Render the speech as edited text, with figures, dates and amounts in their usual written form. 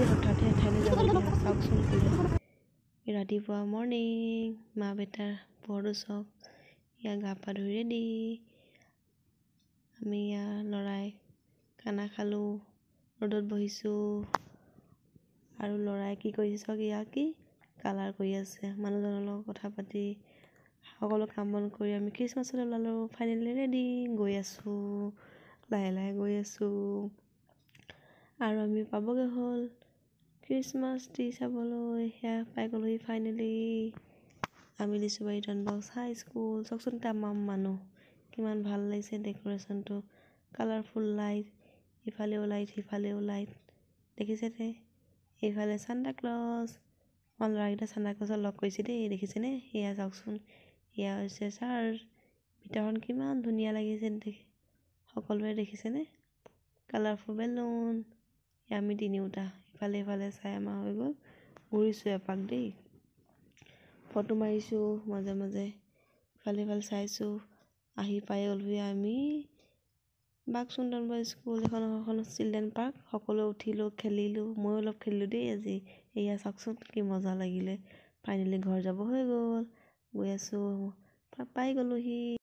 আজি হঠাতে এঠাইলৈ যাবলগীয়া চাওকচোন কেলে ৰাতিপুৱা মৰ্ণিং মা বেটাৰ পোহৰটো চাওক ইয়া গা পা ধুই ৰেডি আমি ইয়া ল'ৰাই খানা খালোঁ ৰ'দত বহিছোঁ আৰু ল'ৰাই কি কৰিছে চাওক ইয়া কি কালাৰ কৰি আছে মানুহজনৰ লগত কথা পাতি সকলো কাম বন কৰি আমি খ্ৰীষ্টমাছলৈ ওলালোঁ ফাইনেলি ৰেডি গৈ আছোঁ লাহে লাহে গৈ আছোঁ আৰু আমি পাবগৈ হ'ল খ্ৰীষ্টমাছ ট্ৰি চাবলৈ সেয়া পাই গ'লোহি ফাইনেলি আমি দিছোঁ বাৰী ডনবস্ক হাই স্কুল চাওকচোন তামাম মানুহ কিমান ভাল লাগিছে ডেক'ৰেশ্যনটো কালাৰফুল লাইট ইফালেও লাইট সিফালেও লাইট দেখিছেনে এইফালে চান্তা ক্লজ আমাৰ ল'ৰাকেইটা চান্তা ক্লজক লগ কৰিছে দেই দেখিছেনে সেয়া চাওকচোন এয়া হৈছে চাৰ্চ ভিতৰখন কিমান ধুনীয়া লাগিছে দেখি সকলোৱে দেখিছেনে কালাৰফুল বেলুন আমি তিনিওটা ইফালে ইফালে চাই আমাৰ হৈ গ'ল ঘূৰিছোঁ এপাক দেই ফটো মাৰিছোঁ মাজে মাজে ইফালে ইফালে চাইছোঁ আহি পাই গ'লোহি আমি বাকচোন ডনবস্ক স্কুল এখন চিলড্ৰেন পাৰ্ক সকলোৱে উঠিলোঁ খেলিলোঁ ময়ো অলপ খেলিলোঁ দেই আজি এয়া চাওকচোন কি মজা লাগিলে ফাইনেলি ঘৰ যাব হৈ গ'ল গৈ আছোঁ পাই গ'লোহি